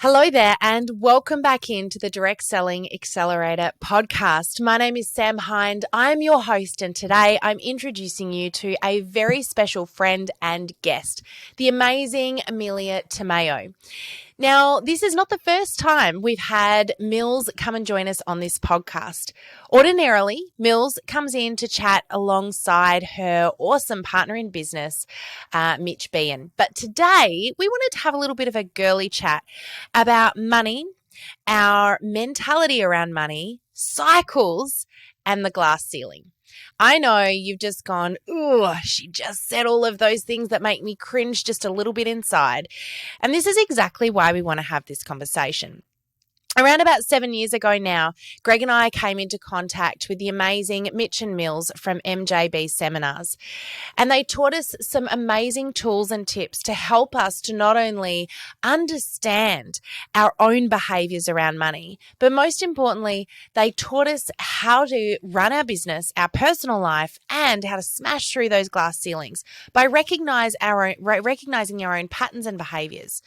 Hello there, and welcome back into the Direct Selling Accelerator podcast. My name is Sam Hind. I'm your host, and today I'm introducing you to a very special friend and guest, the amazing Emila Tomeo. Now, this is not the first time we've had Mills come and join us on this podcast. Ordinarily, Mills comes in to chat alongside her awesome partner in business, Mitch. But today, we wanted to have a little bit of a girly chat about money, our mentality around money, cycles, and the glass ceiling. I know you've just gone, ooh, she just said all of those things that make me cringe just a little bit inside. And this is exactly why we want to have this conversation. Around about 7 years ago now, Greg and I came into contact with the amazing Mitch and Mills from MJB Seminars. And they taught us some amazing tools and tips to help us to not only understand our own behaviors around money, but most importantly, they taught us how to run our business, our personal life, and how to smash through those glass ceilings by recognizing our own patterns and behaviors.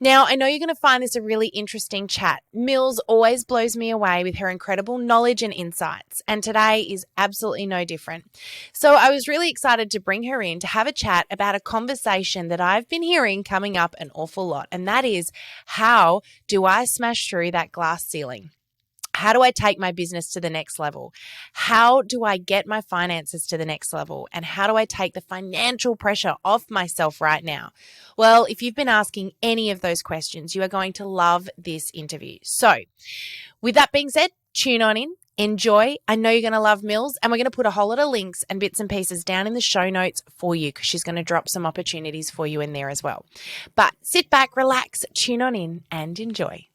Now, I know you're going to find this a really interesting chat. Mills always blows me away with her incredible knowledge and insights, and today is absolutely no different. So I was really excited to bring her in to have a chat about a conversation that I've been hearing coming up an awful lot, and that is, how do I smash through that glass ceiling? How do I take my business to the next level? How do I get my finances to the next level? And how do I take the financial pressure off myself right now? Well, if you've been asking any of those questions, you are going to love this interview. So with that being said, tune on in, enjoy. I know you're going to love Mills, and we're going to put a whole lot of links and bits and pieces down in the show notes for you because she's going to drop some opportunities for you in there as well. But sit back, relax, tune on in and enjoy.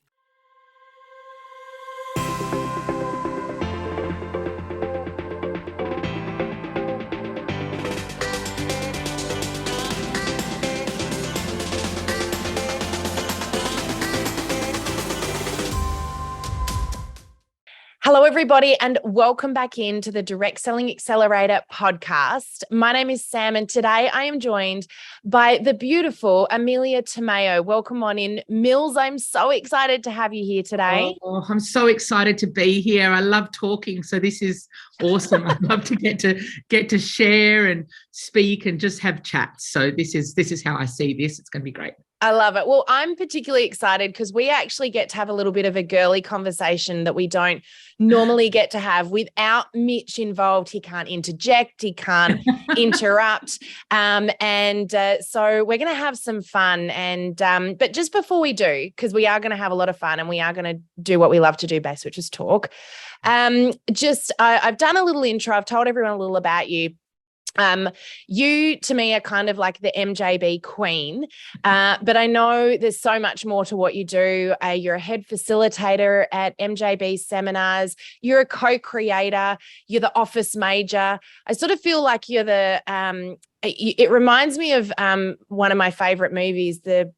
Hello, everybody, and welcome back into the Direct Selling Accelerator podcast. My name is Sam, and today I am joined by the beautiful Emila Tomeo. Welcome on in. Mills, I'm so excited to have you here today. Oh, I'm so excited to be here. I love talking, so this is awesome. I'd love to get to share and speak and just have chats. So this is how I see this. It's going to be great. I love it. Well, I'm particularly excited because we actually get to have a little bit of a girly conversation that we don't normally get to have without Mitch involved. He can't interject. He can't interrupt. So we're going to have some fun. But just before we do, because we are going to have a lot of fun and we are going to do what we love to do best, which is talk. I've done a little intro. I've told everyone a little about you. You to me are kind of like the MJB queen, but I know there's so much more to what you do. You're a head facilitator at MJB Seminars. You're a co-creator. You're the office major. I sort of feel like you're it reminds me of one of my favorite movies, the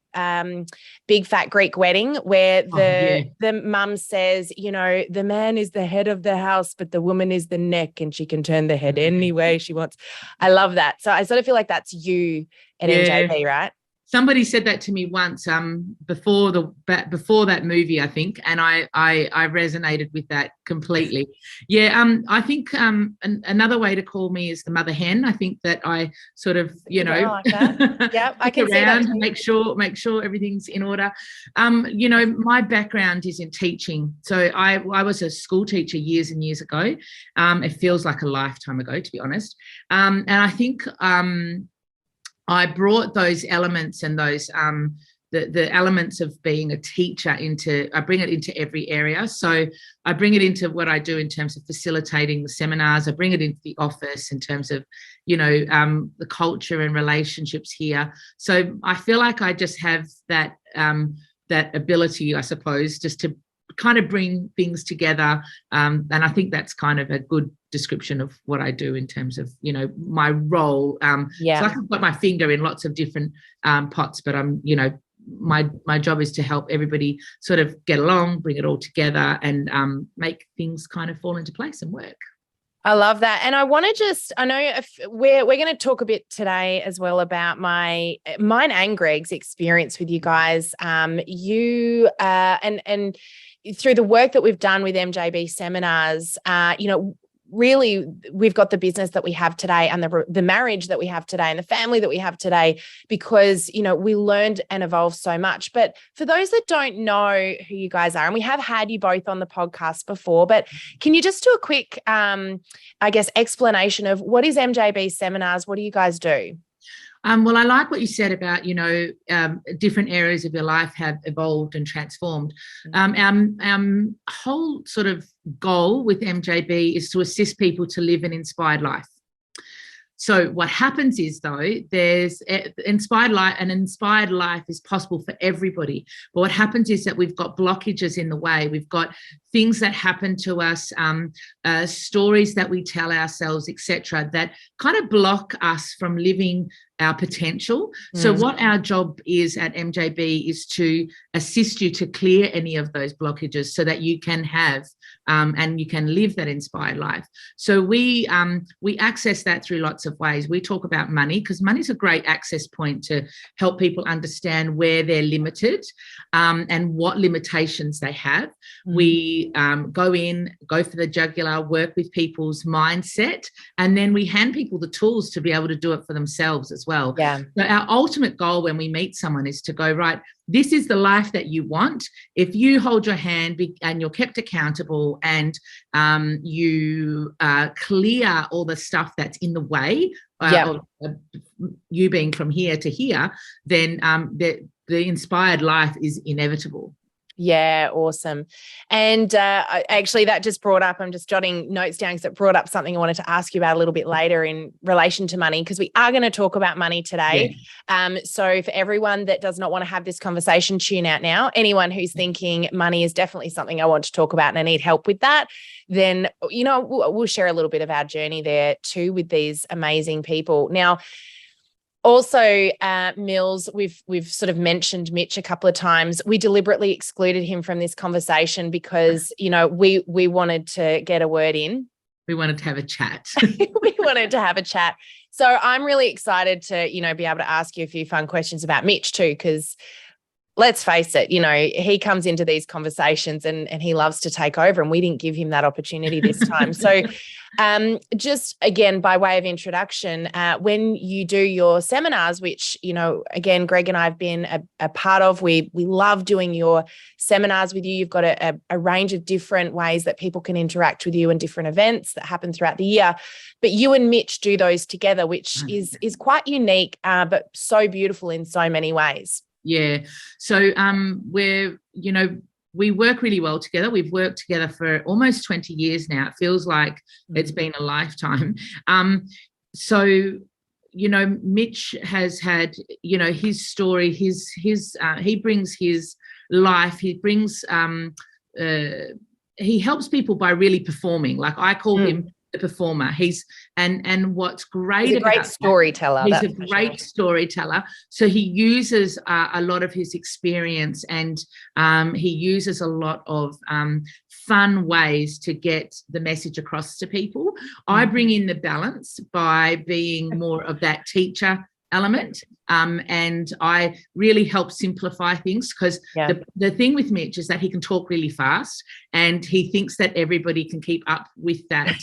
Big Fat Greek Wedding, where the mum says, you know, the man is the head of the house, but the woman is the neck, and she can turn the head any way she wants. I love that. So I sort of feel like that's you at MJB, right? Somebody said that to me once before that movie, I think, and I resonated with that completely. Yeah, I think another way to call me is the mother hen. I think that I sort of, I like that. Yep, I can see that too. Make sure everything's in order. My background is in teaching, so I was a school teacher years and years ago. It feels like a lifetime ago, to be honest. And I think I brought those elements and those the elements of being a teacher I bring it into every area. So I bring it into what I do in terms of facilitating the seminars. I bring it into the office in terms of, the culture and relationships here. So I feel like I just have that ability, I suppose, just to kind of bring things together. And I think that's kind of a good description of what I do in terms of, my role. So I've got my finger in lots of different pots, but I'm, my job is to help everybody sort of get along, bring it all together, and make things kind of fall into place and work. I love that. And I want to I know if we're going to talk a bit today as well about mine and Greg's experience with you guys. And through the work that we've done with MJB Seminars, really we've got the business that we have today and the marriage that we have today and the family that we have today because, we learned and evolved so much. But for those that don't know who you guys are, and we have had you both on the podcast before, but can you just do a quick, explanation of what is MJB Seminars? What do you guys do? Well, I like what you said about, different areas of your life have evolved and transformed. Our whole sort of goal with MJB is to assist people to live an inspired life. So what happens is, though, there's inspired life. An inspired life is possible for everybody. But what happens is that we've got blockages in the way. We've got things that happen to us, stories that we tell ourselves, etc., that kind of block us from living our potential. So what our job is at MJB is to assist you to clear any of those blockages so that you can have and you can live that inspired life. So we access that through lots of ways. We talk about money because money is a great access point to help people understand where they're limited and what limitations they have. We go for the jugular, work with people's mindset, and then we hand people the tools to be able to do it for themselves as well. Yeah. So our ultimate goal when we meet someone is to go, right, this is the life that you want. If you hold your hand and you're kept accountable and you clear all the stuff that's in the way of you being from here to here, then the inspired life is inevitable. Yeah, awesome. And actually that just brought up, I'm just jotting notes down because it brought up something I wanted to ask you about a little bit later in relation to money, because we are going to talk about money today. Yeah. So for everyone that does not want to have this conversation, tune out now. Anyone who's thinking money is definitely something I want to talk about and I need help with that, then, we'll share a little bit of our journey there too with these amazing people. Now, also, Mills, we've sort of mentioned Mitch a couple of times. We deliberately excluded him from this conversation because, we wanted to get a word in. We wanted to have a chat. We wanted to have a chat. So I'm really excited to, be able to ask you a few fun questions about Mitch too, because let's face it, he comes into these conversations and he loves to take over, and we didn't give him that opportunity this time. So just again, by way of introduction, when you do your seminars, which, again, Greg and I have been a part of, we love doing your seminars with you. You've got a range of different ways that people can interact with you and different events that happen throughout the year. But you and Mitch do those together, which is quite unique, but so beautiful in so many ways. Yeah. So we work really well together. We've worked together for almost 20 years now. It feels like it's been a lifetime. So Mitch has had, his story, he brings his life, he brings he helps people by really performing. Like I call him the performer. And what's great, he's a great storyteller. He's a great storyteller. So he uses a lot of his experience, and he uses a lot of fun ways to get the message across to people. I bring in the balance by being more of that teacher element, and I really help simplify things, because the thing with Mitch is that he can talk really fast, and he thinks that everybody can keep up with that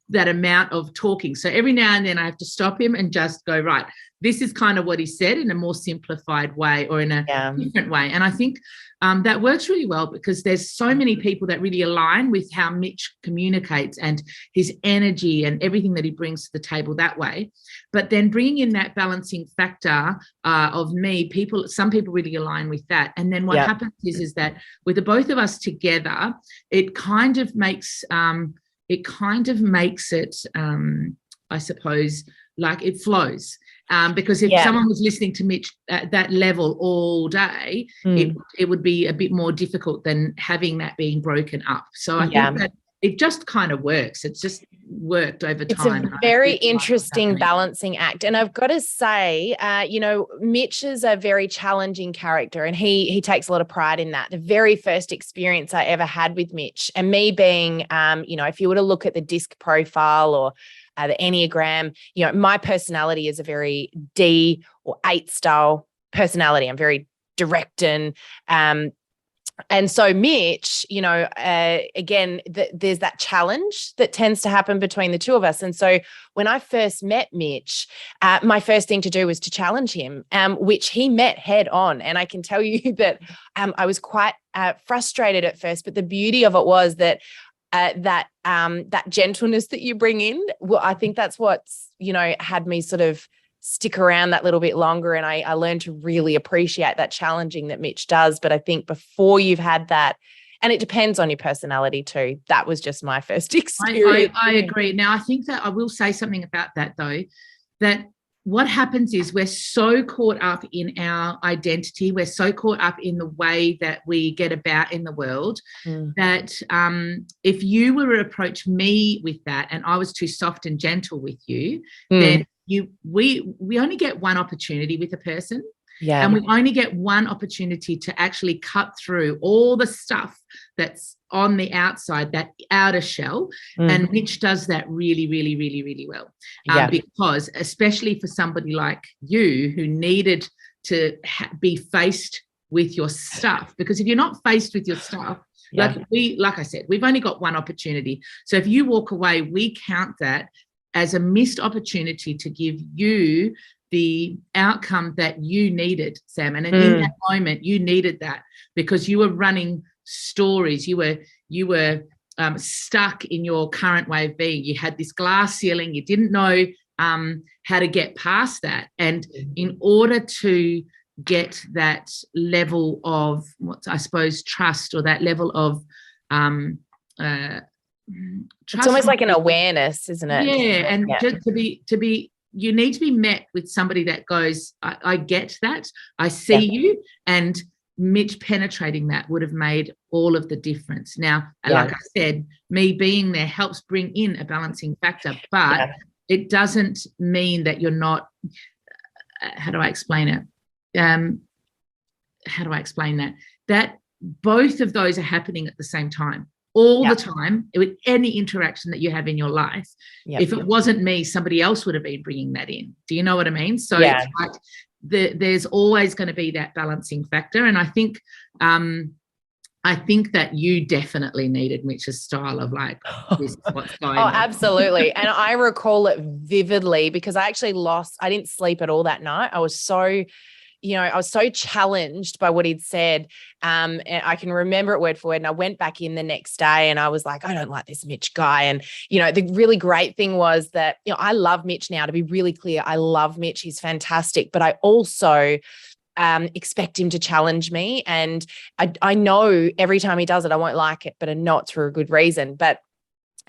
that amount of talking. So every now and then I have to stop him and just go, right, this is kind of what he said in a more simplified way or in a different way. And I think that works really well, because there's so many people that really align with how Mitch communicates and his energy and everything that he brings to the table that way. But then bringing in that balancing factor of me, some people really align with that. And then what happens is that with the both of us together, it kind of makes it, I suppose, like it flows. Because if someone was listening to Mitch at that level all day, it would be a bit more difficult than having that being broken up. So I think that it just kind of works. It's just worked over It's time. a very interesting balancing act. And I've got to say, Mitch is a very challenging character, and he takes a lot of pride in that. The very first experience I ever had with Mitch, and me being, if you were to look at the DISC profile or the Enneagram, my personality is a very D or 8 style personality. I'm very direct and so Mitch, again, there's that challenge that tends to happen between the two of us. And so when I first met Mitch, my first thing to do was to challenge him, which he met head on. And I can tell you that I was quite frustrated at first, but the beauty of it was that that gentleness that you bring in, well, I think that's what's, had me sort of stick around that little bit longer. And I learned to really appreciate that challenging that Mitch does. But I think before you've had that, and it depends on your personality too, that was just my first experience. I agree. Now, I think that I will say something about that though, that what happens is we're so caught up in our identity. We're so caught up in the way that we get about in the world that if you were to approach me with that and I was too soft and gentle with you, then we only get one opportunity with a person. Yeah. And we only get one opportunity to actually cut through all the stuff that's on the outside, that outer shell. And Mitch does that really, really, really, really well. Because especially for somebody like you who needed to be faced with your stuff, because if you're not faced with your stuff, like I said, we've only got one opportunity. So if you walk away, we count that as a missed opportunity to give you the outcome that you needed, Sam. And in that moment, you needed that because you were running stories. You were stuck in your current way of being. You had this glass ceiling. You didn't know how to get past that. And in order to get that level of, trust, or that level of it's almost like an awareness, isn't it? Yeah, and just to be, you need to be met with somebody that goes, I get that, I see you, and Mitch penetrating that would have made all of the difference. Now, like I said, me being there helps bring in a balancing factor, but it doesn't mean that you're not. How do I explain it? That both of those are happening at the same time. All the time, with any interaction that you have in your life. If it wasn't me, somebody else would have been bringing that in. Do you know what I mean? So it's like there's always going to be that balancing factor. And I think that you definitely needed Mitch's style of like, this is what's going on. Absolutely. And I recall it vividly because I didn't sleep at all that night. I was so challenged by what he'd said. And I can remember it word for word. And I went back in the next day and I was like, I don't like this Mitch guy. And, the really great thing was that, I love Mitch now. To be really clear, I love Mitch. He's fantastic. But I also expect him to challenge me. And I know every time he does it, I won't like it, but I know it's for a good reason. But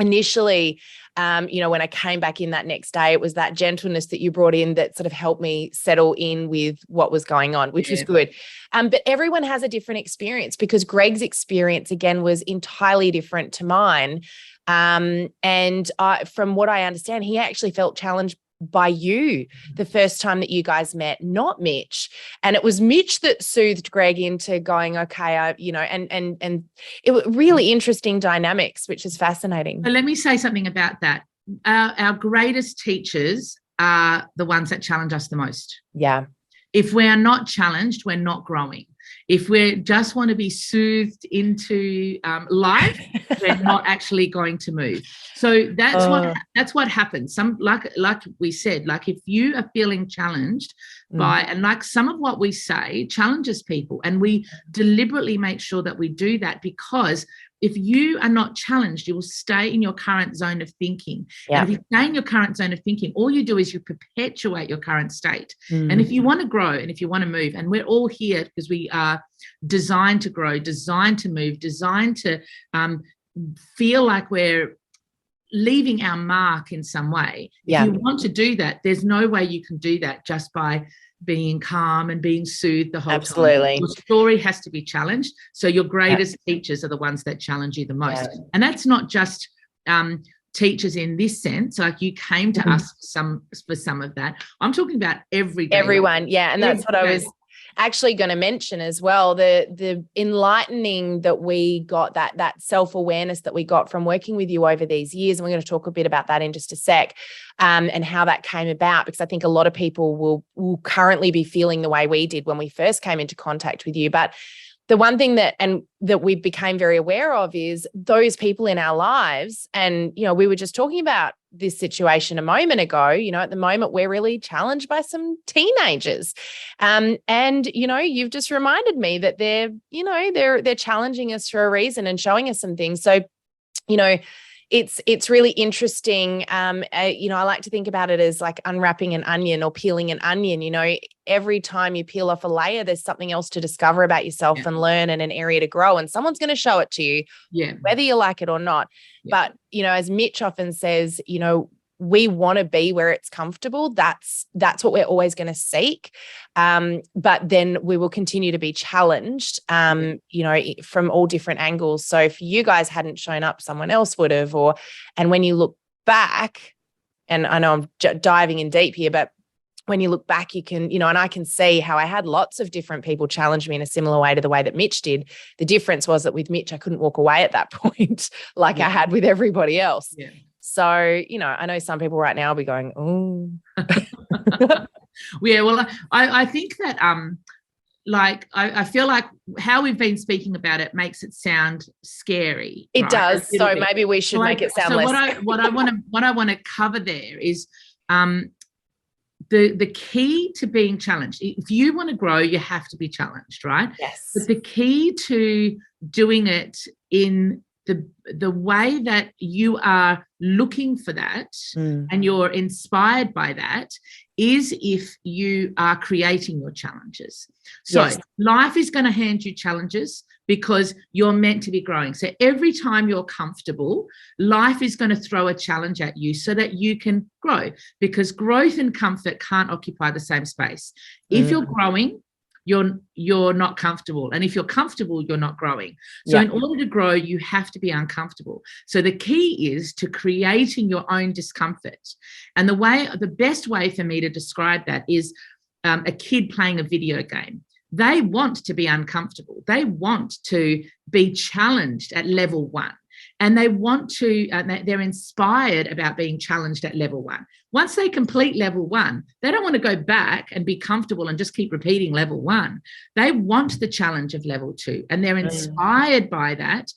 initially, when I came back in that next day, it was that gentleness that you brought in that sort of helped me settle in with what was going on, which was good. But everyone has a different experience because Greg's experience, again, was entirely different to mine. And from what I understand, he actually felt challenged by you the first time that you guys met, not Mitch. And it was Mitch that soothed Greg into going, okay, and it was really interesting dynamics, which is fascinating. But let me say something about that. Our greatest teachers are the ones that challenge us the most. Yeah. If we are not challenged, we're not growing. If we just want to be soothed into life, we're not actually going to move. So that's what happens. Like we said, like if you are feeling challenged by, and like some of what we say challenges people, and we deliberately make sure that we do that because if you are not challenged, you will stay in your current zone of thinking. Yeah. And if you stay in your current zone of thinking, all you do is you perpetuate your current state. And if you want to grow and if you want to move, and we're all here because we are designed to grow, designed to move, designed to feel like we're leaving our mark in some way. Yeah. If you want to do that, there's no way you can do that just by being calm and being soothed the whole Absolutely. time. Your story has to be challenged. So your greatest teachers are the ones that challenge you the most. And that's not just teachers in this sense, like you came to us for some of that. I'm talking about everyone. And that's what I was actually going to mention as well, the enlightening that we got, that self-awareness that we got from working with you over these years. And we're going to talk a bit about that in just a sec, and how that came about, because I think a lot of people will currently be feeling the way we did when we first came into contact with you. But the one thing that we became very aware of is those people in our lives. And, we were just talking about this situation a moment ago. At the moment, we're really challenged by some teenagers. And, you've just reminded me that they're challenging us for a reason and showing us some things. So, it's really interesting. I like to think about it as like unwrapping an onion or peeling an onion. Every time you peel off a layer, there's something else to discover about yourself and learn, and an area to grow. And someone's going to show it to you, whether you like it or not. But, as Mitch often says, we want to be where it's comfortable. That's what we're always going to seek. But then we will continue to be challenged, from all different angles. So if you guys hadn't shown up, someone else would have, and when you look back, and I know I'm diving in deep here, but when you look back, you can, and I can see how I had lots of different people challenge me in a similar way to the way that Mitch did. The difference was that with Mitch, I couldn't walk away at that point like I had with everybody else. Yeah. So, I know some people right now will be going, oh. Yeah, well, I think that, I feel like how we've been speaking about it makes it sound scary. It does. So maybe we should make it sound less scary. What I want to cover there is the key to being challenged. If you want to grow, you have to be challenged, right? Yes. But the key to doing it in the way that you are looking for that and you're inspired by that is if you are creating your challenges. So life is going to hand you challenges because you're meant to be growing. So every time you're comfortable, life is going to throw a challenge at you so that you can grow, because growth and comfort can't occupy the same space. If you're growing, you're not comfortable. And if you're comfortable, you're not growing. So in order to grow, you have to be uncomfortable. So the key is to creating your own discomfort. And the best way for me to describe that is a kid playing a video game. They want to be uncomfortable. They want to be challenged at level 1. And they want to, they're inspired about being challenged at level 1. Once they complete level 1, they don't want to go back and be comfortable and just keep repeating level 1. They want the challenge of level 2. And they're inspired by that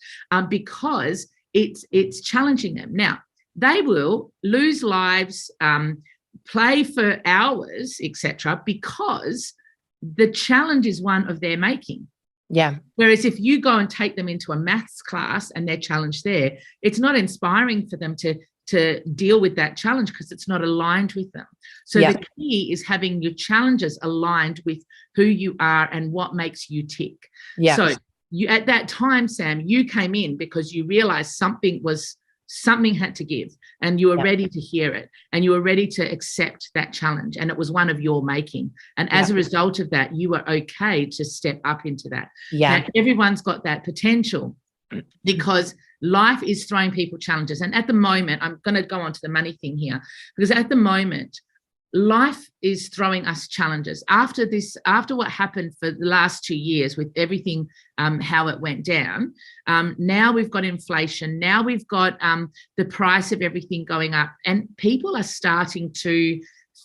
because it's challenging them. Now, they will lose lives, play for hours, etc., because the challenge is one of their making. Yeah. Whereas if you go and take them into a maths class and they're challenged there, it's not inspiring for them to deal with that challenge because it's not aligned with them. So the key is having your challenges aligned with who you are and what makes you tick. Yeah. So you, at that time, Sam, you came in because you realized something had to give, and you were ready to hear it, and you were ready to accept that challenge, and it was one of your making. And as a result of that, you were okay to step up into that. Now, everyone's got that potential because life is throwing people challenges. And at the moment, I'm going to go on to the money thing here, because at the moment, life is throwing us challenges. After what happened for the last 2 years with everything, how it went down, now we've got inflation. Now we've got the price of everything going up, and people are starting to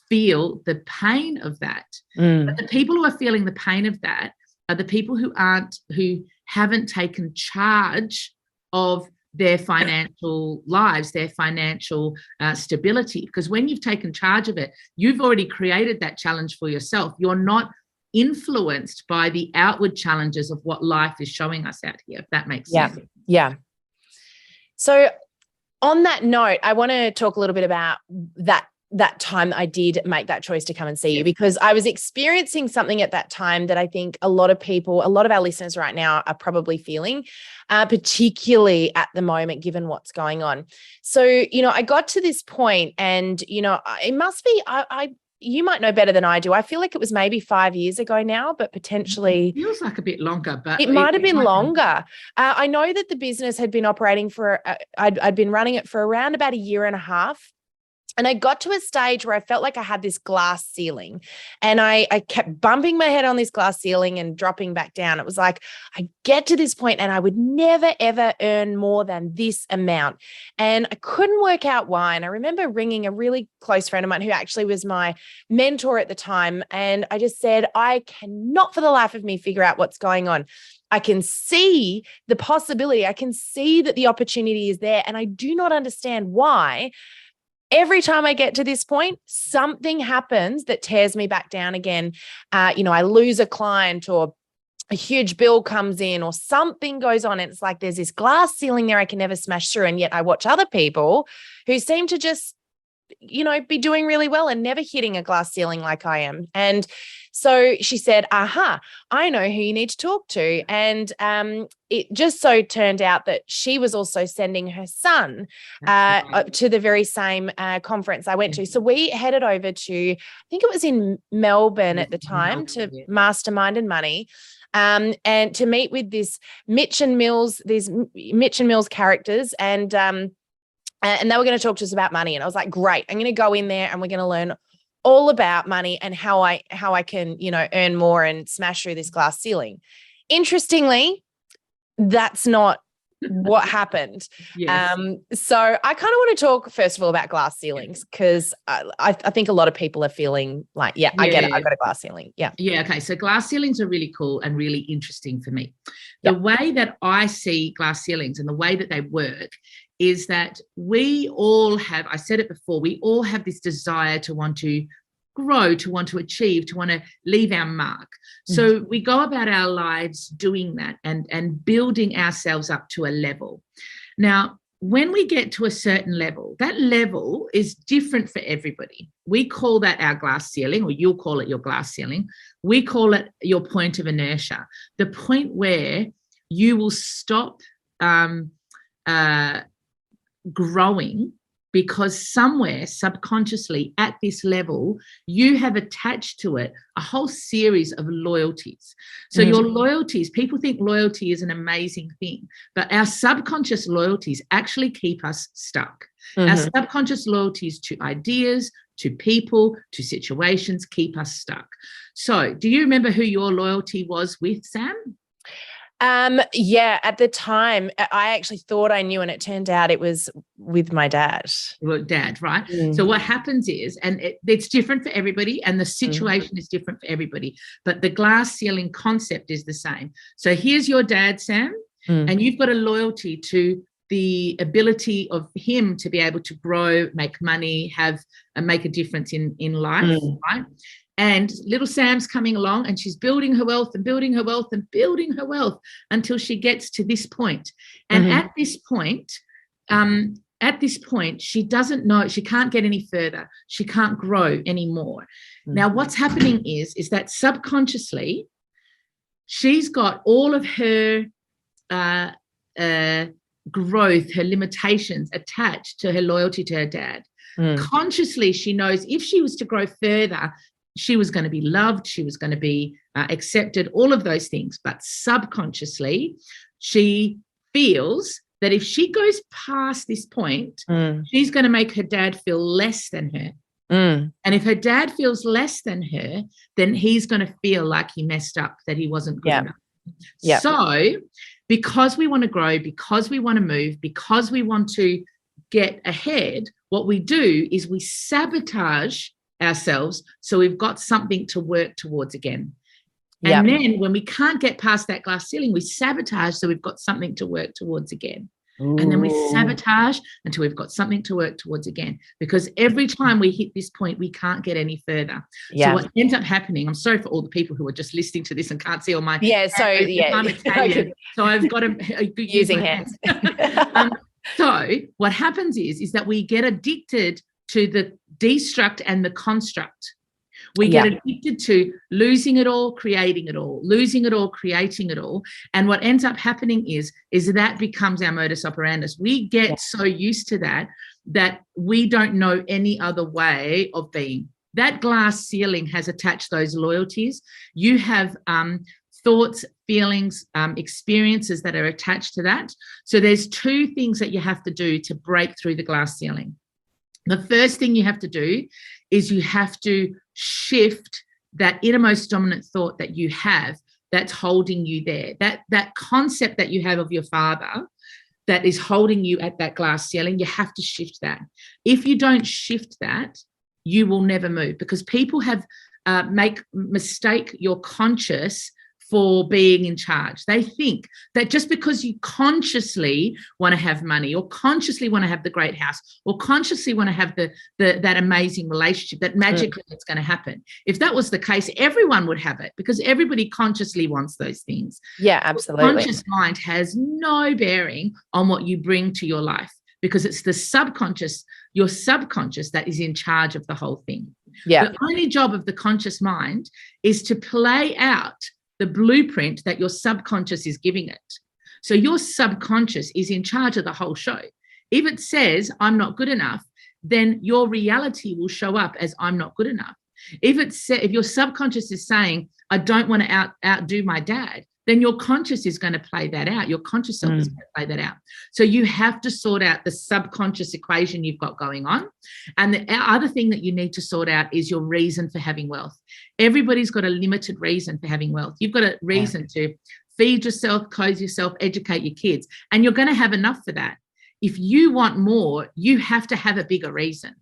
feel the pain of that. But the people who are feeling the pain of that are the people who haven't taken charge of their financial lives, their financial stability. Because when you've taken charge of it, you've already created that challenge for yourself. You're not influenced by the outward challenges of what life is showing us out here, if that makes sense. Yeah. So on that note, I want to talk a little bit about that time that I did make that choice to come and see you, because I was experiencing something at that time that I think a lot of our listeners right now are probably feeling, particularly at the moment, given what's going on. So, I got to this point and, it must be, you might know better than I do. I feel like it was maybe 5 years ago now, but potentially it feels like a bit longer, but it might have been longer. I know that the business had been operating for, I'd been running it for around about a year and a half. And I got to a stage where I felt like I had this glass ceiling, and I kept bumping my head on this glass ceiling and dropping back down. It was like, I get to this point and I would never, ever earn more than this amount. And I couldn't work out why. And I remember ringing a really close friend of mine who actually was my mentor at the time. And I just said, I cannot for the life of me figure out what's going on. I can see the possibility. I can see that the opportunity is there. And I do not understand why. Every time I get to this point, something happens that tears me back down again. I lose a client, or a huge bill comes in, or something goes on. And it's like there's this glass ceiling there I can never smash through. And yet I watch other people who seem to just, be doing really well and never hitting a glass ceiling like I am. And so she said, I know who you need to talk to. And it just so turned out that she was also sending her son to the very same conference I went to. So we headed over to, I think it was in Melbourne at the time, to Mastermind Money. And to meet with these Mitch and Mills characters, and they were going to talk to us about money. And I was like, great, I'm going to go in there and we're going to learn all about money and how I can, earn more and smash through this glass ceiling. Interestingly, that's not what happened. Yes. So I kind of want to talk first of all about glass ceilings, because I think a lot of people are feeling like, I get it. I've got a glass ceiling. Yeah. Yeah. Okay. So glass ceilings are really cool and really interesting for me. The way that I see glass ceilings and the way that they work is that we all have, I said it before, we all have this desire to want to grow, to want to achieve, to want to leave our mark. So we go about our lives doing that and building ourselves up to a level. Now, when we get to a certain level, that level is different for everybody. We call that our glass ceiling, or you'll call it your glass ceiling. We call it your point of inertia, the point where you will stop growing, because somewhere subconsciously at this level, you have attached to it a whole series of loyalties. So your loyalties, people think loyalty is an amazing thing, but our subconscious loyalties actually keep us stuck. Our subconscious loyalties to ideas, to people, to situations keep us stuck. So do you remember who your loyalty was with, Sam? At the time, I actually thought I knew, and it turned out it was with my dad. Well, dad, right? So what happens is, and it's different for everybody, and the situation is different for everybody, but the glass ceiling concept is the same. So here's your dad, Sam, and you've got a loyalty to the ability of him to be able to grow, make money, make a difference in life, right? And little Sam's coming along, and she's building her wealth and building her wealth and building her wealth until she gets to this point. And at this point, she doesn't know, she can't get any further. She can't grow anymore. Now, what's happening is that subconsciously, she's got all of her growth, her limitations attached to her loyalty to her dad. Consciously, she knows if she was to grow further, she was going to be loved, she was going to be accepted, all of those things. But subconsciously, she feels that if she goes past this point, she's going to make her dad feel less than her. And if her dad feels less than her, then he's going to feel like he messed up, that he wasn't good enough. So because we want to grow, because we want to move, because we want to get ahead, what we do is we sabotage ourselves, so we've got something to work towards again. And then when we can't get past that glass ceiling, we sabotage, so we've got something to work towards again. And then we sabotage until we've got something to work towards again, because every time we hit this point, we can't get any further. So what ends up happening, I'm sorry for all the people who are just listening to this and can't see all my I'm Italian, so I've got to using hands. So what happens is that we get addicted to the destruct and the construct. We get addicted to losing it all, creating it all, losing it all, creating it all. And what ends up happening is that becomes our modus operandus. We get so used to that we don't know any other way of being. that glass ceiling has attached those loyalties. You have thoughts, feelings, experiences that are attached to that. So there's two things that you have to do to break through the glass ceiling. The first thing you have to do is you have to shift that innermost dominant thought that you have that's holding you there. That concept that you have of your father that is holding you at that glass ceiling, you have to shift that. If you don't shift that, you will never move, because people have mistake your conscious for being in charge. They think that just because you consciously want to have money, or consciously want to have the great house, or consciously want to have that amazing relationship, that magically it's going to happen. If that was the case, everyone would have it, because everybody consciously wants those things. Yeah, absolutely. Your conscious mind has no bearing on what you bring to your life, because it's the subconscious, your subconscious, that is in charge of the whole thing. Yeah. The only job of the conscious mind is to play out the blueprint that your subconscious is giving it. So your subconscious is in charge of the whole show. If it says, I'm not good enough, then your reality will show up as I'm not good enough. If your subconscious is saying, I don't want to outdo my dad, then your conscious is going to play that out. Your conscious self is going to play that out. So you have to sort out the subconscious equation you've got going on. And the other thing that you need to sort out is your reason for having wealth. Everybody's got a limited reason for having wealth. You've got a reason to feed yourself, clothe yourself, educate your kids, and you're going to have enough for that. If you want more, you have to have a bigger reason.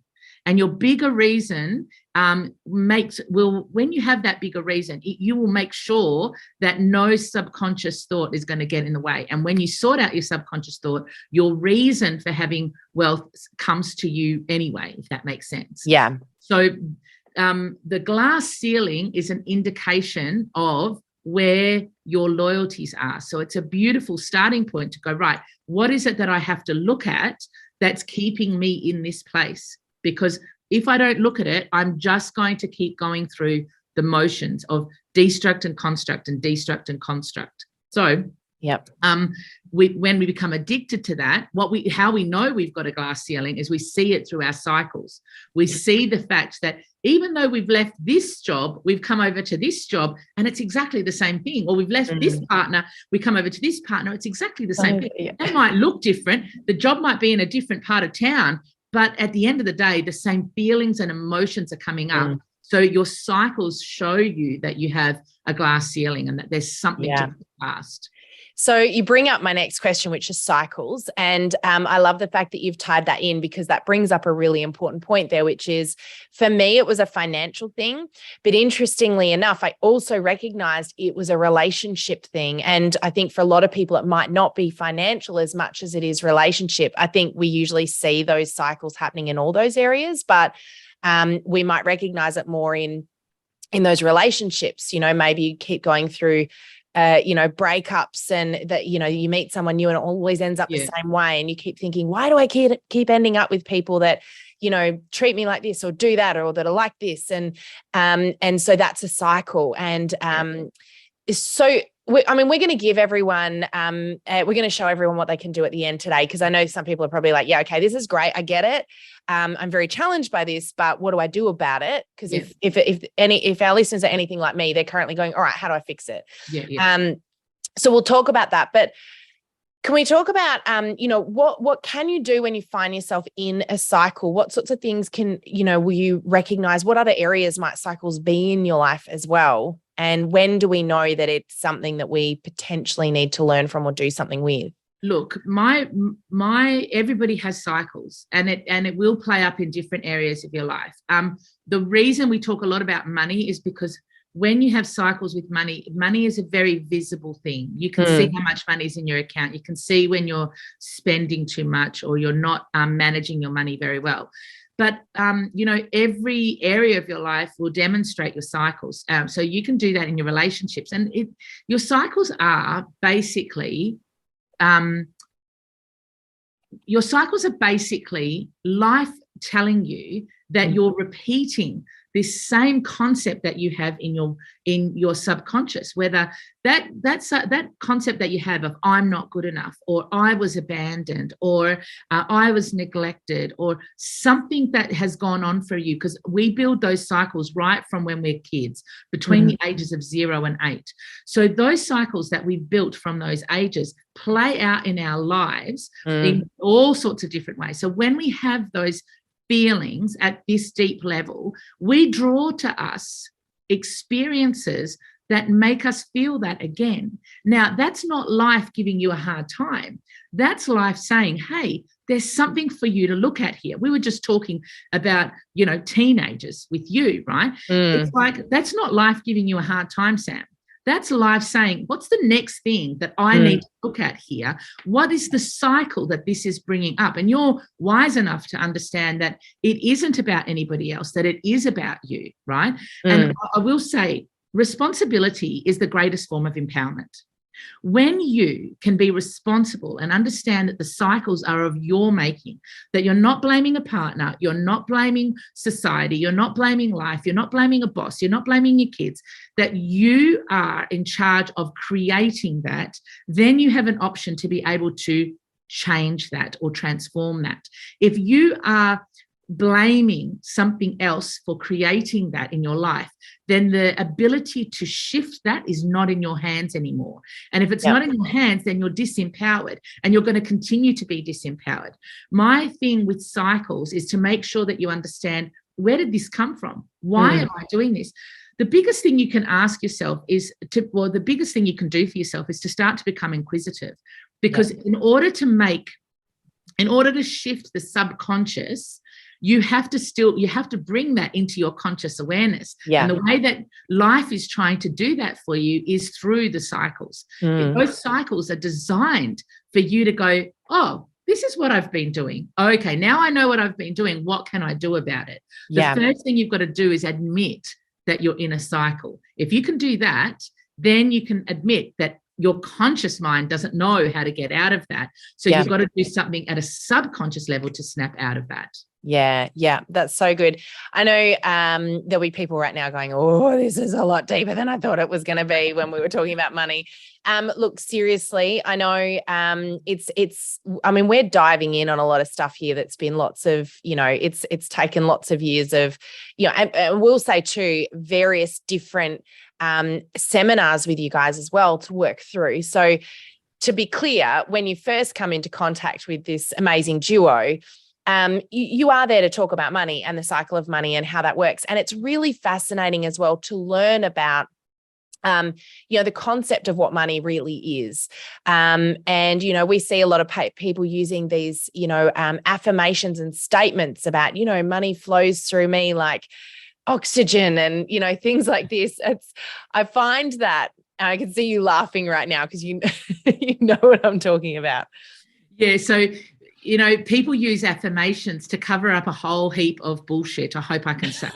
And your bigger reason when you have that bigger reason, you will make sure that no subconscious thought is going to get in the way. And when you sort out your subconscious thought, your reason for having wealth comes to you anyway, if that makes sense. Yeah. So the glass ceiling is an indication of where your loyalties are. So it's a beautiful starting point to go, right, what is it that I have to look at that's keeping me in this place? Because if I don't look at it, I'm just going to keep going through the motions of destruct and construct and destruct and construct. So when we become addicted to that, how we know we've got a glass ceiling is we see it through our cycles. We see the fact that even though we've left this job, we've come over to this job and it's exactly the same thing. Or we've left this partner, we come over to this partner, it's exactly the same thing. Yeah. They might look different. The job might be in a different part of town, but at the end of the day, the same feelings and emotions are coming up. So your cycles show you that you have a glass ceiling and that there's something to be past. So you bring up my next question, which is cycles. And I love the fact that you've tied that in, because that brings up a really important point there, which is, for me, it was a financial thing. But interestingly enough, I also recognized it was a relationship thing. And I think for a lot of people, it might not be financial as much as it is relationship. I think we usually see those cycles happening in all those areas, but we might recognize it more in those relationships. Maybe you keep going through breakups, and that, you meet someone new and it always ends up the same way. And you keep thinking, why do I keep ending up with people that, treat me like this or do that, or that are like this? And so that's a cycle. And we're going to give everyone, we're going to show everyone what they can do at the end today. Cause I know some people are probably like, yeah, okay, this is great. I get it. I'm very challenged by this, but what do I do about it? Cause if our listeners are anything like me, they're currently going, all right, how do I fix it? So we'll talk about that, but can we talk about, what can you do when you find yourself in a cycle? What sorts of things will you recognize? What other areas might cycles be in your life as well? And when do we know that it's something that we potentially need to learn from or do something with? Look, everybody has cycles, and it will play up in different areas of your life. The reason we talk a lot about money is because when you have cycles with money is a very visible thing. You can see how much money is in your account. You can see when you're spending too much or you're not managing your money very well. But, every area of your life will demonstrate your cycles. So you can do that in your relationships. And your cycles are basically life telling you that you're repeating this same concept that you have in your subconscious, whether that concept that you have of I'm not good enough, or I was abandoned, or I was neglected, or something that has gone on for you, because we build those cycles right from when we're kids, between the ages of 0 and 8. So those cycles that we've built from those ages play out in our lives in all sorts of different ways. So when we have those feelings at this deep level, we draw to us experiences that make us feel that again. Now, that's not life giving you a hard time. That's life saying, hey, there's something for you to look at here. We were just talking about, teenagers with you, right? It's like, that's not life giving you a hard time, Sam. That's life saying, what's the next thing that I need to look at here? What is the cycle that this is bringing up? And you're wise enough to understand that it isn't about anybody else, that it is about you, right? And I will say, responsibility is the greatest form of empowerment. When you can be responsible and understand that the cycles are of your making, that you're not blaming a partner, you're not blaming society, you're not blaming life, you're not blaming a boss, you're not blaming your kids, that you are in charge of creating that, then you have an option to be able to change that or transform that. If you are blaming something else for creating that in your life, then the ability to shift that is not in your hands anymore. And if it's not in your hands, then you're disempowered, and you're going to continue to be disempowered. My thing with cycles is to make sure that you understand, where did this come from? Why am I doing this? The biggest thing you can ask yourself the biggest thing you can do for yourself is to start to become inquisitive, because in order to shift the subconscious, you have to bring that into your conscious awareness. And the way that life is trying to do that for you is through the cycles. Those cycles are designed for you to go, oh, this is what I've been doing. Okay, now I know what I've been doing. What can I do about it? The first thing you've got to do is admit that you're in a cycle. If you can do that, then you can admit that your conscious mind doesn't know how to get out of that. So you've got to do something at a subconscious level to snap out of that. Yeah, that's so good. I know there'll be people right now going, oh, this is a lot deeper than I thought it was going to be when we were talking about money. Look, seriously, I know we're diving in on a lot of stuff here that's been lots of, it's taken lots of years of, and we'll say too, various different seminars with you guys as well to work through. So to be clear, when you first come into contact with this amazing duo, you are there to talk about money and the cycle of money and how that works. And it's really fascinating as well to learn about, the concept of what money really is. And, we see a lot of people using these, affirmations and statements about, money flows through me like oxygen and, things like this. I find that, I can see you laughing right now because you know what I'm talking about. Yeah. So, people use affirmations to cover up a whole heap of bullshit. I hope I can say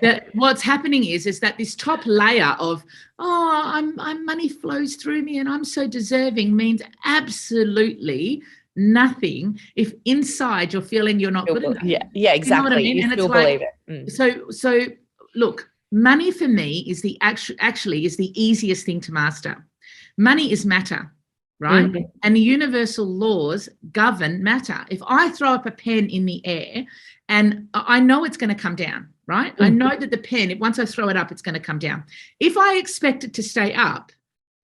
that what's happening is that this top layer of, I'm money flows through me and I'm so deserving, means absolutely nothing if inside you're feeling you're not good enough. Yeah, exactly. You know what I mean? And still believe it. So look, money for me is the easiest thing to master. Money is matter. Right? And the universal laws govern matter. If I throw up a pen in the air and I know it's going to come down, right? I know that the pen, once I throw it up, it's going to come down. If I expect it to stay up,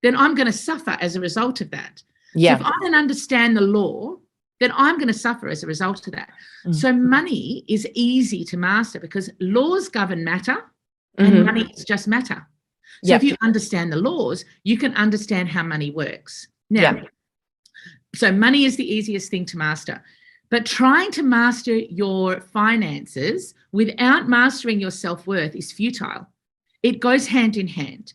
then I'm going to suffer as a result of that. So if I don't understand the law, then I'm going to suffer as a result of that. So money is easy to master because laws govern matter and money is just matter. So if you understand the laws, you can understand how money works. Now, so money is the easiest thing to master, but trying to master your finances without mastering your self-worth is futile. It goes hand in hand.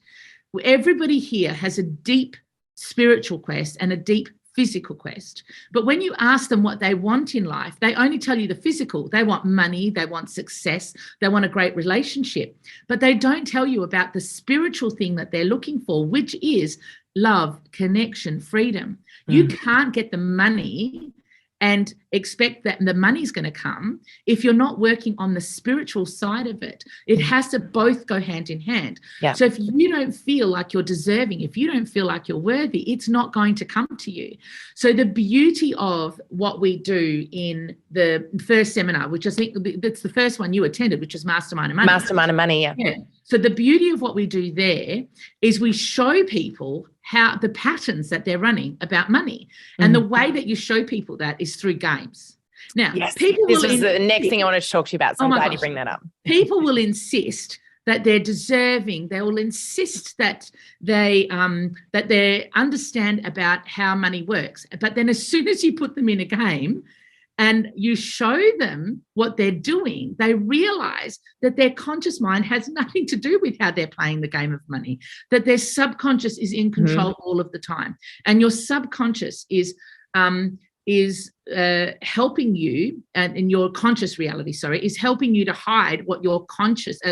Everybody here has a deep spiritual quest and a deep physical quest. But when you ask them what they want in life, they only tell you the physical. They want money, they want success, they want a great relationship, but they don't tell you about the spiritual thing that they're looking for, which is love, connection, freedom. You can't get the money and expect that the money's going to come if you're not working on the spiritual side of it. It has to both go hand in hand. Yeah. So if you don't feel like you're deserving, if you don't feel like you're worthy, it's not going to come to you. So the beauty of what we do in the first seminar, which I think that's the first one you attended, which is Mastermind Money. Mastermind Money, yeah. So the beauty of what we do there is we show people how the patterns that they're running about money. And the way that you show people that is through games. Now, people this was the next thing I wanted to talk to you about, so I'm glad you bring that up. People will insist that they're deserving. They will insist that they understand about how money works. But then as soon as you put them in a game and you show them what they're doing, they realize that their conscious mind has nothing to do with how they're playing the game of money, that their subconscious is in control all of the time. And your subconscious is helping you, and in your conscious reality, is helping you to hide what you're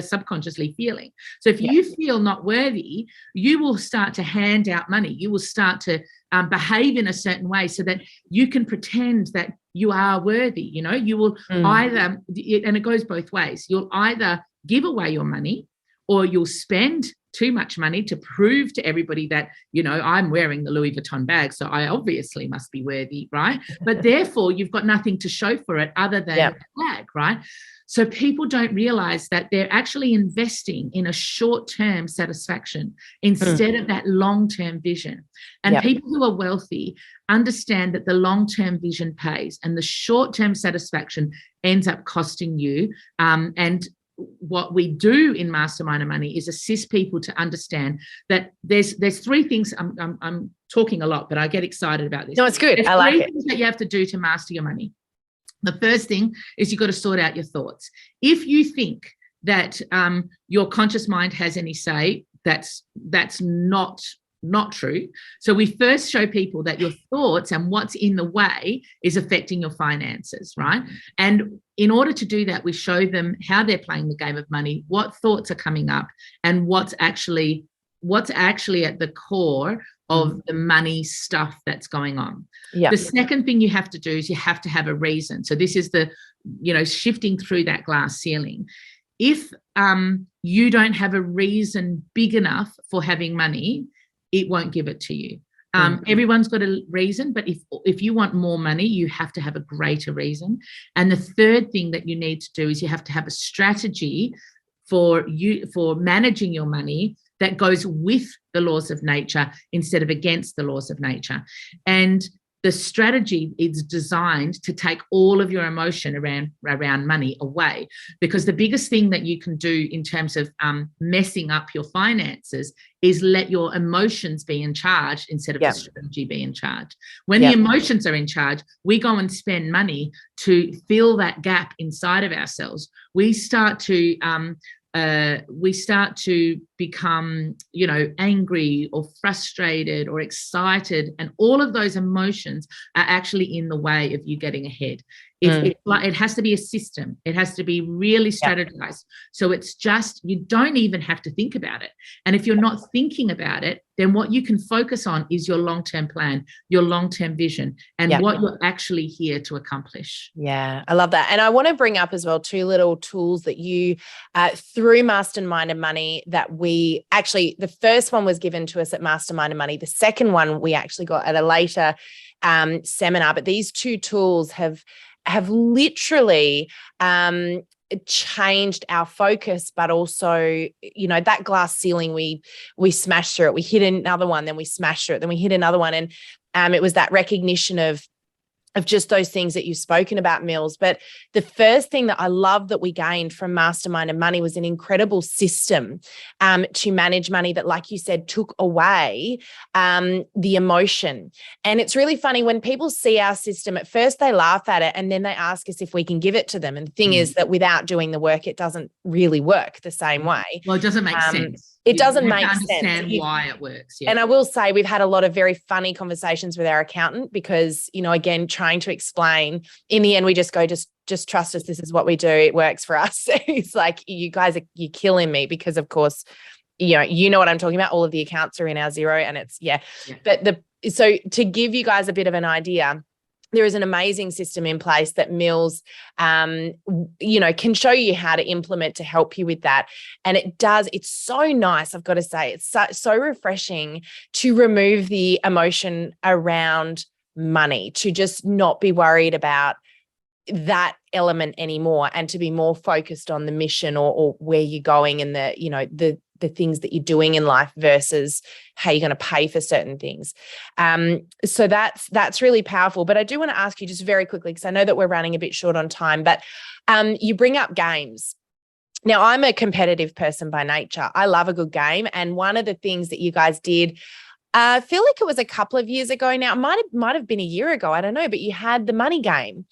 subconsciously feeling. So if you feel not worthy, you will start to hand out money. You will start to behave in a certain way so that you can pretend that you are worthy. You will either, and it goes both ways, you'll either give away your money or you'll spend too much money to prove to everybody that, I'm wearing the Louis Vuitton bag, so I obviously must be worthy, right? But therefore, you've got nothing to show for it other than the bag, right? So people don't realize that they're actually investing in a short-term satisfaction instead of that long-term vision. And people who are wealthy understand that the long-term vision pays and the short-term satisfaction ends up costing you. And what we do in Mastermind Money is assist people to understand that there's three things. I'm talking a lot, but I get excited about this. No, it's good. There's I like three it. things that you have to do to master your money. The first thing is you've got to sort out your thoughts. If you think that your conscious mind has any say, that's not true. So we first show people that your thoughts and what's in the way is affecting your finances, right? And in order to do that, we show them how they're playing the game of money, what thoughts are coming up, and what's actually at the core of the money stuff that's going on. The second thing you have to do is you have to have a reason. So this is the, shifting through that glass ceiling. If you don't have a reason big enough for having money, it won't give it to you. Everyone's got a reason, but if you want more money, you have to have a greater reason. And the third thing that you need to do is you have to have a strategy for managing your money that goes with the laws of nature instead of against the laws of nature. And the strategy is designed to take all of your emotion around money away, because the biggest thing that you can do in terms of messing up your finances is let your emotions be in charge instead of the strategy be in charge. When the emotions are in charge, we go and spend money to fill that gap inside of ourselves. We start to become, angry or frustrated or excited, and all of those emotions are actually in the way of you getting ahead. It has to be a system. It has to be really strategized. So it's just, you don't even have to think about it. And if you're not thinking about it, then what you can focus on is your long-term plan, your long-term vision, and what you're actually here to accomplish. Yeah, I love that. And I want to bring up as well 2 little tools that you, through Mastermind Money, that we actually, the first one was given to us at Mastermind Money. The second one we actually got at a later seminar. But these 2 tools have literally changed our focus, but also, that glass ceiling, we smashed through it. We hit another one, then we smashed through it, then we hit another one. And it was that recognition of just those things that you've spoken about, Mills. But the first thing that I love that we gained from Mastermind and Money was an incredible system to manage money that, like you said, took away the emotion. And it's really funny when people see our system, at first they laugh at it and then they ask us if we can give it to them. And the thing is that without doing the work, it doesn't really work the same way. Well, it doesn't make sense. It doesn't make sense. Understand why it works. And I will say we've had a lot of very funny conversations with our accountant because, again, trying to explain, in the end, we just go, just trust us. This is what we do. It works for us. It's like, you guys you're killing me because, of course, you know what I'm talking about. All of the accounts are in our Xero, and it's, But so to give you guys a bit of an idea, there is an amazing system in place that Mills, can show you how to implement to help you with that. And it's so nice, I've got to say, it's so refreshing to remove the emotion around money, to just not be worried about that element anymore, and to be more focused on the mission or where you're going and the things that you're doing in life versus how you're going to pay for certain things. So that's really powerful. But I do want to ask you just very quickly, because I know that we're running a bit short on time, but you bring up games. Now, I'm a competitive person by nature. I love a good game. And one of the things that you guys did, I feel like it was a couple of years ago now, it might have been a year ago, I don't know, but you had the money game.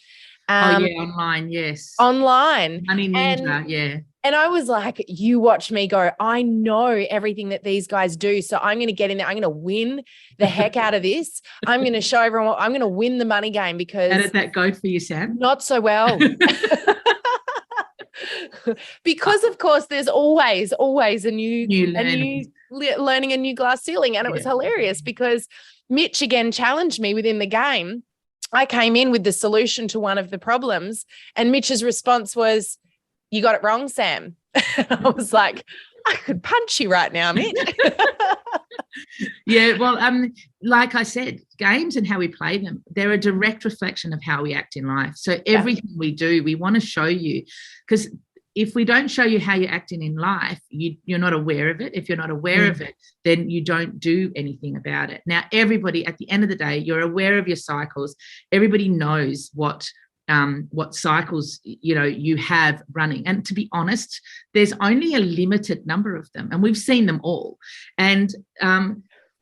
Online, yes. Online. Money Ninja, yeah. And I was like, you watch me go, I know everything that these guys do. So I'm going to get in there. I'm going to win the heck out of this. I'm going to show everyone, I'm going to win the money game because. How did that go for you, Sam? Not so well. Because of course there's always a new learning a new glass ceiling. And it was hilarious because Mitch again challenged me within the game. I came in with the solution to one of the problems, and Mitch's response was, "You got it wrong, Sam." I was like, I could punch you right now, Mitch. Yeah, well, like I said, games and how we play them, they're a direct reflection of how we act in life. So everything we do, we want to show you, because if we don't show you how you're acting in life, you're not aware of it. If you're not aware of it, then you don't do anything about it. Now, everybody, at the end of the day, you're aware of your cycles. Everybody knows what cycles you have running, and to be honest, there's only a limited number of them, and we've seen them all. And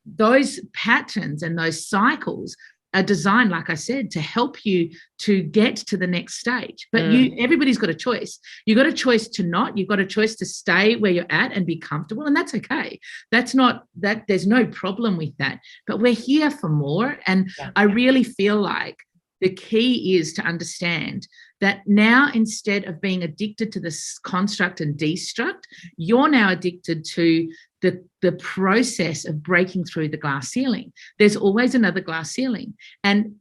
those patterns and those cycles are designed, like I said, to help you to get to the next stage. But everybody's got a choice. You've got a choice to not. You've got a choice to stay where you're at and be comfortable, and that's okay. That's not that. There's no problem with that. But we're here for more, and I really feel like the key is to understand that now, instead of being addicted to this construct and destruct, you're now addicted to the process of breaking through the glass ceiling. There's always another glass ceiling. And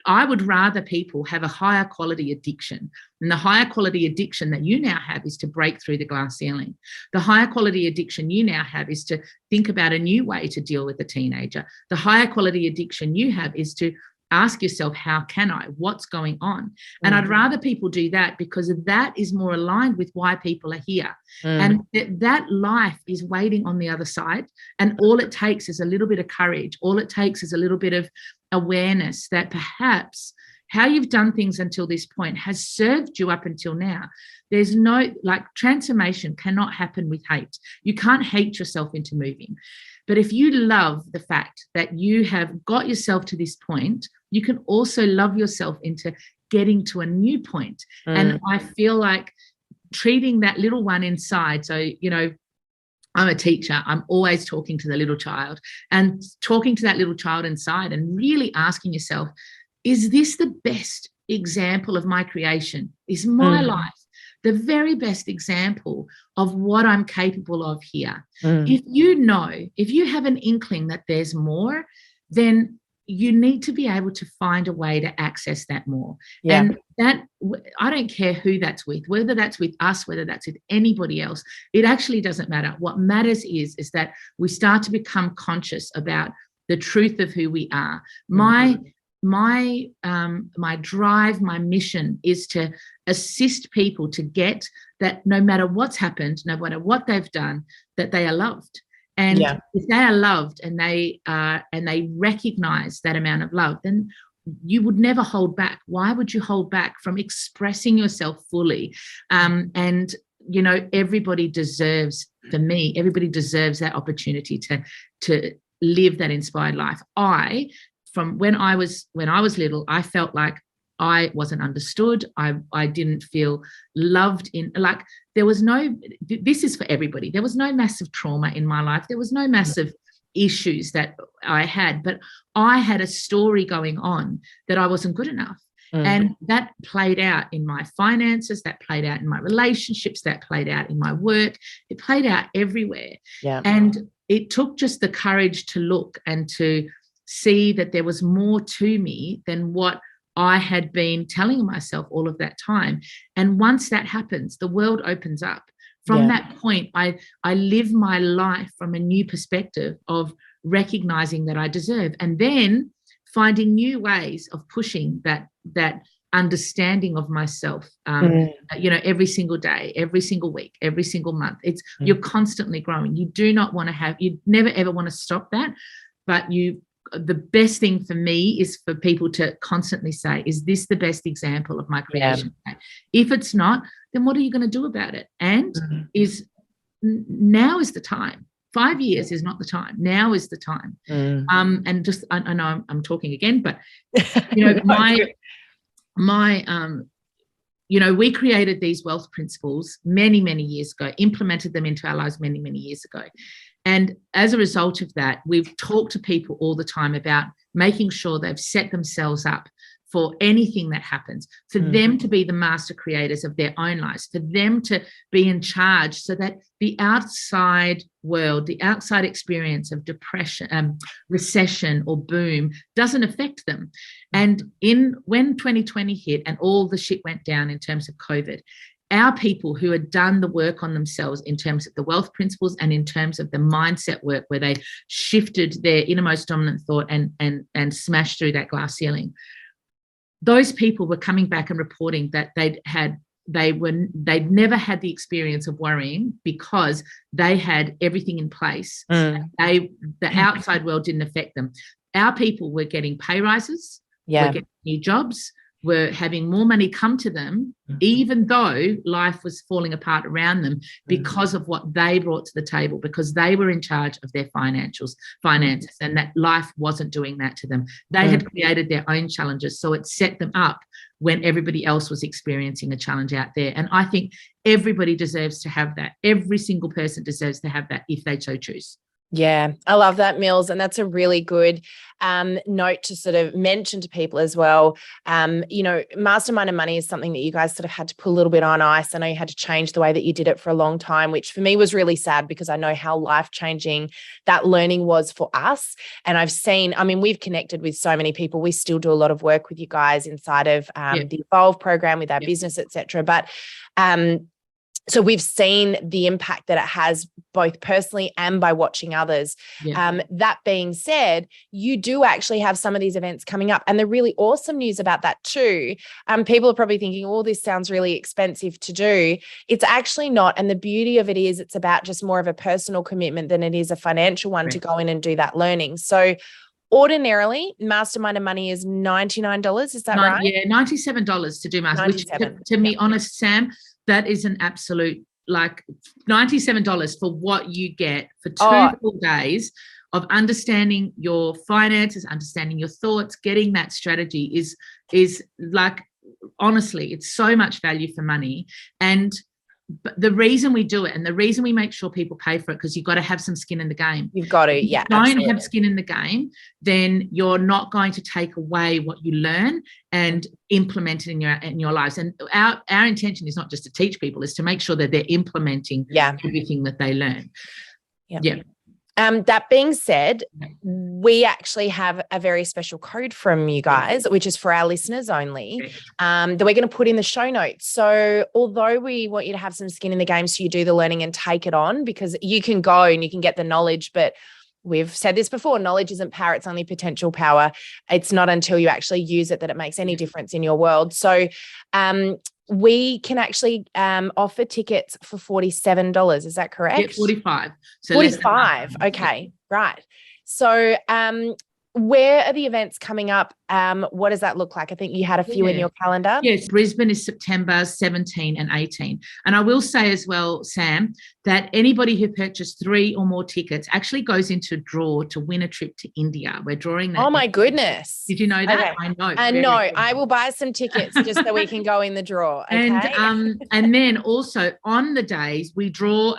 I would rather people have a higher quality addiction. And the higher quality addiction that you now have is to break through the glass ceiling. The higher quality addiction you now have is to think about a new way to deal with a teenager. The higher quality addiction you have is to ask yourself, how can I? What's going on? And I'd rather people do that, because that is more aligned with why people are here. And that life is waiting on the other side. And all it takes is a little bit of courage. All it takes is a little bit of awareness that perhaps how you've done things until this point has served you up until now. There's no, transformation cannot happen with hate. You can't hate yourself into moving. But if you love the fact that you have got yourself to this point, you can also love yourself into getting to a new point. And I feel like treating that little one inside. So, I'm a teacher. I'm always talking to the little child, and talking to that little child inside and really asking yourself, is this the best example of my creation? Is my life the very best example of what I'm capable of here? If you have an inkling that there's more, then you need to be able to find a way to access that more. And that, I don't care who that's with, whether that's with us, whether that's with anybody else, it actually doesn't matter. What matters is that we start to become conscious about the truth of who we are. My drive, my mission is to assist people to get that no matter what's happened, no matter what they've done, that they are loved. And if they are loved and they recognize that amount of love, then you would never hold back. Why would you hold back from expressing yourself fully? And everybody deserves, for me, everybody deserves that opportunity to live that inspired life. From when I was little, I felt like I wasn't understood. I didn't feel loved there was no, this is for everybody. There was no massive trauma in my life. There was no massive issues that I had, but I had a story going on that I wasn't good enough. And that played out in my finances, that played out in my relationships, that played out in my work. It played out everywhere. And it took just the courage to look and to see that there was more to me than what I had been telling myself all of that time. And once that happens, the world opens up. From that point, I live my life from a new perspective of recognizing that I deserve, and then finding new ways of pushing that understanding of myself, every single day, every single week, every single month. You're constantly growing. You do not want to you never ever want to stop that, but the best thing for me is for people to constantly say, is this the best example of my creation? If it's not, then what are you going to do about it? And now is the time. 5 years is not the time. Now is the time. And just, I know I'm talking again, but we created these wealth principles many, many years ago, implemented them into our lives many, many years ago. And as a result of that, we've talked to people all the time about making sure they've set themselves up for anything that happens, for them to be the master creators of their own lives, for them to be in charge, so that the outside world, the outside experience of depression, recession or boom doesn't affect them. And when 2020 hit and all the shit went down in terms of COVID, our people who had done the work on themselves in terms of the wealth principles and in terms of the mindset work, where they shifted their innermost dominant thought and smashed through that glass ceiling, those people were coming back and reporting that they'd never had the experience of worrying, because they had everything in place. The outside world didn't affect them. Our people were getting pay rises, were getting new jobs, were having more money come to them, even though life was falling apart around them, because of what they brought to the table, because they were in charge of their finances, and that life wasn't doing that to them. They had created their own challenges, so it set them up when everybody else was experiencing a challenge out there. And I think everybody deserves to have that. Every single person deserves to have that if they so choose. Yeah, I love that, Mills. And that's a really good note to sort of mention to people as well. Mastermind Money is something that you guys sort of had to put a little bit on ice. I know you had to change the way that you did it for a long time, which for me was really sad, because I know how life-changing that learning was for us. And we've connected with so many people. We still do a lot of work with you guys inside of the Evolve program with our business, etc. But so we've seen the impact that it has, both personally and by watching others. That being said, you do actually have some of these events coming up. And the really awesome news about that too, people are probably thinking, oh, this sounds really expensive to do. It's actually not. And the beauty of it is, it's about just more of a personal commitment than it is a financial one to go in and do that learning. So ordinarily, Mastermind Money is $99. Is that right? Yeah, $97 to do Mastermind, which to be honest, Sam, that is an absolute, like, $97 for what you get for 2 full days of understanding your finances, understanding your thoughts, getting that strategy is like, honestly, it's so much value for money. And the reason we do it, and the reason we make sure people pay for it, because you've got to have some skin in the game. You've got to, if you don't have skin in the game, then you're not going to take away what you learn and implement it in your lives. And our intention is not just to teach people, is to make sure that they're implementing everything that they learn. That being said, we actually have a very special code from you guys, which is for our listeners only, that we're going to put in the show notes. So although we want you to have some skin in the game, so you do the learning and take it on, because you can go and you can get the knowledge, but we've said this before, knowledge isn't power, it's only potential power. It's not until you actually use it that it makes any difference in your world. So we can actually offer tickets for $47. Is that correct? Yeah, 45. So 45. Okay, right. So where are the events coming up? What does that look like? I think you had a few in your calendar. Yes, Brisbane is September 17 and 18. And I will say as well, Sam, that anybody who purchased 3 or more tickets actually goes into a draw to win a trip to India. We're drawing that. Oh my goodness. Did you know that? Okay. I know. And no, I will buy some tickets just so we can go in the draw. Okay? And then also on the days we draw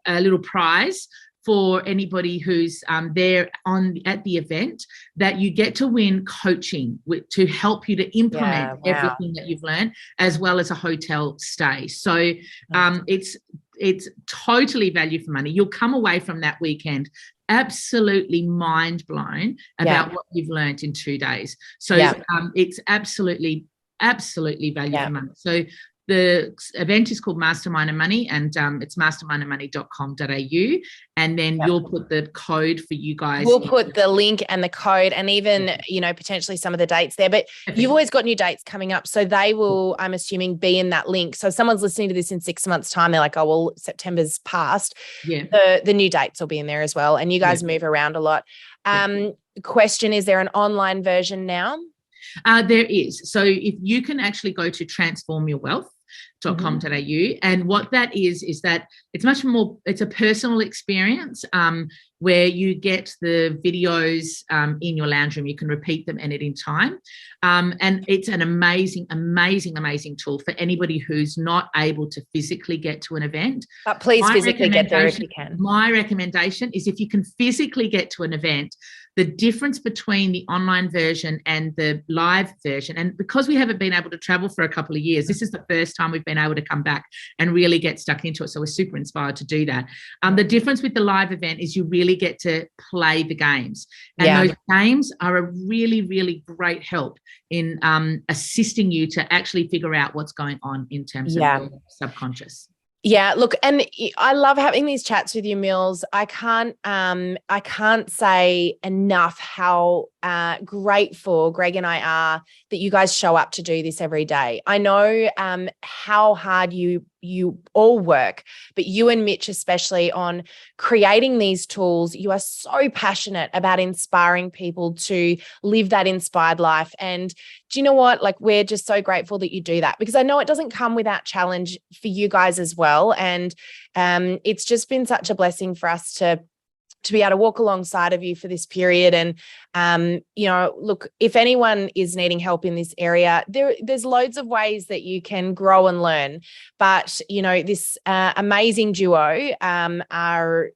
a little prize for anybody who's there at the event, that you get to win coaching to help you to implement everything that you've learned, as well as a hotel stay. So it's totally value for money. You'll come away from that weekend absolutely mind blown about what you've learned in 2 days. So it's absolutely value for money. So the event is called Mastermind Money, and it's mastermindmoney.com.au, and then you'll put the code for you guys. We'll put the link and the code, and even potentially some of the dates there, but you've always got new dates coming up, so they will, I'm assuming, be in that link. So if someone's listening to this in 6 months time, they're like, oh well, September's past, the new dates will be in there as well, and you guys move around a lot. Question, is there an online version now? There is. So if you can actually go to transformyourwealth.com.au, and what that is that it's much more, it's a personal experience where you get the videos in your lounge room. You can repeat them any time. And it's an amazing tool for anybody who's not able to physically get to an event. But please physically get there if you can. My recommendation is, if you can physically get to an event, the difference between the online version and the live version, and because we haven't been able to travel for a couple of years, this is the first time we've been able to come back and really get stuck into it. So we're super inspired to do that. The difference with the live event is you really get to play the games. And those games are a really, really great help in assisting you to actually figure out what's going on in terms of your subconscious. Yeah, look, and I love having these chats with you, Mills. I can't say enough how grateful Greg and I are that you guys show up to do this every day. I know how hard you all work, but you and Mitch especially, on creating these tools. You are so passionate about inspiring people to live that inspired life. And do you know what? Like, we're just so grateful that you do that, because I know it doesn't come without challenge for you guys as well. And it's just been such a blessing for us to be able to walk alongside of you for this period. And, look, if anyone is needing help in this area, there's loads of ways that you can grow and learn. But, this amazing duo are,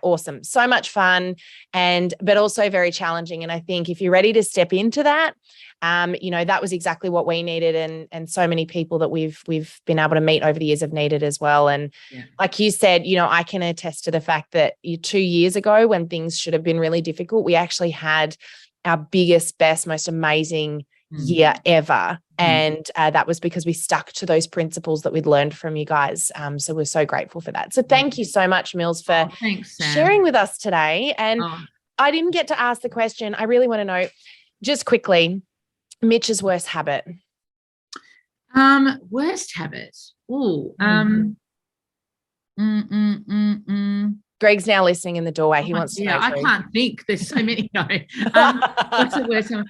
awesome. So much fun, but also very challenging. And I think if you're ready to step into that, that was exactly what we needed, and so many people that we've been able to meet over the years have needed as well. And like you said, I can attest to the fact that 2 years ago, when things should have been really difficult, we actually had our biggest, best, most amazing year ever. And that was because we stuck to those principles that we'd learned from you guys. So we're so grateful for that. So thank you so much, Mills, for sharing with us today. And I didn't get to ask the question. I really want to know, just quickly, Mitch's worst habit. Worst habit. Greg's now listening in the doorway. He wants to know. I can't think. There's so many. No. What's the worst habit?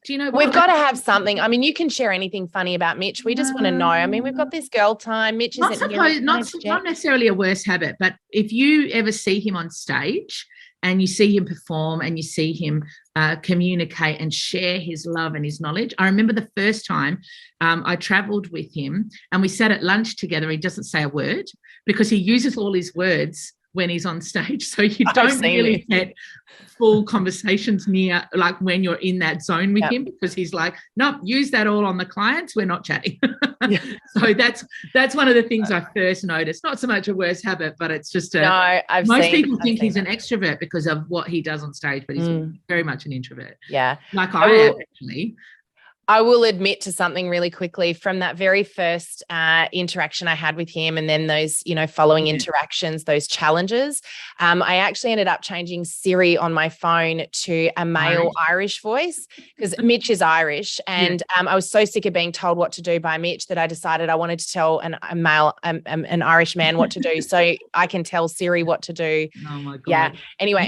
Do you know? We've got to have something. I mean, you can share anything funny about Mitch. We just want to know. I mean, we've got this girl time. Mitch isn't here. Not necessarily a worst habit, but if you ever see him on stage and you see him perform and you see him communicate and share his love and his knowledge. I remember the first time I traveled with him and we sat at lunch together. He doesn't say a word because he uses all his words when he's on stage. So you don't really get full conversations near, like when you're in that zone with him, because he's like, nope, use that all on the clients. We're not chatting. So that's one of the things I first noticed. Not so much a worst habit, but it's just most people think he's an extrovert because of what he does on stage, but he's very much an introvert. Yeah. Like I am, actually. I will admit to something really quickly. From that very first interaction I had with him, and then those, following interactions, those challenges, I actually ended up changing Siri on my phone to a male Irish voice, because Mitch is Irish. And I was so sick of being told what to do by Mitch that I decided I wanted to tell an Irish man what to do. So I can tell Siri what to do. Oh my God. Yeah. Anyway,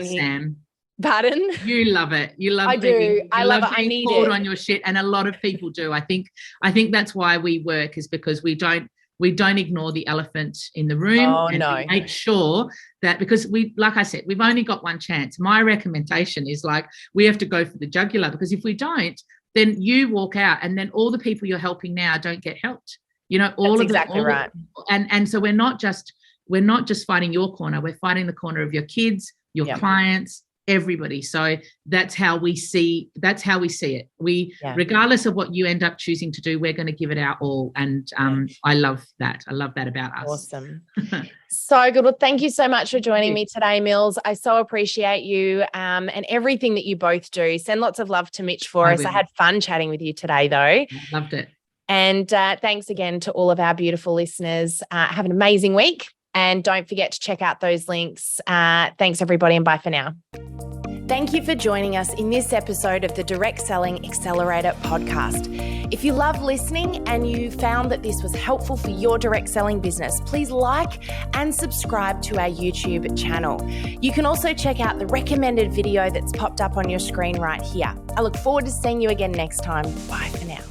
Sam. Pardon? You love it. You love it. I do. I love it. I need it. On your shit, and a lot of people do. I think that's why we work, is because we don't ignore the elephant in the room. We make sure that, because like I said, we've only got one chance. My recommendation is, like, we have to go for the jugular, because if we don't, then you walk out, and then all the people you're helping now don't get helped. That's exactly right. And so we're not just fighting your corner. We're fighting the corner of your kids, your clients, everybody. So that's how we see it. Regardless of what you end up choosing to do, we're going to give it our all. And I love that. I love that about us. Awesome. So good. Well, thank you so much for joining me today, Mills. I so appreciate you and everything that you both do. Send lots of love to Mitch for us. I had fun chatting with you today, though. I loved it. And thanks again to all of our beautiful listeners. Have an amazing week. And don't forget to check out those links. Thanks, everybody, and bye for now. Thank you for joining us in this episode of the Direct Selling Accelerator podcast. If you love listening and you found that this was helpful for your direct selling business, please like and subscribe to our YouTube channel. You can also check out the recommended video that's popped up on your screen right here. I look forward to seeing you again next time. Bye for now.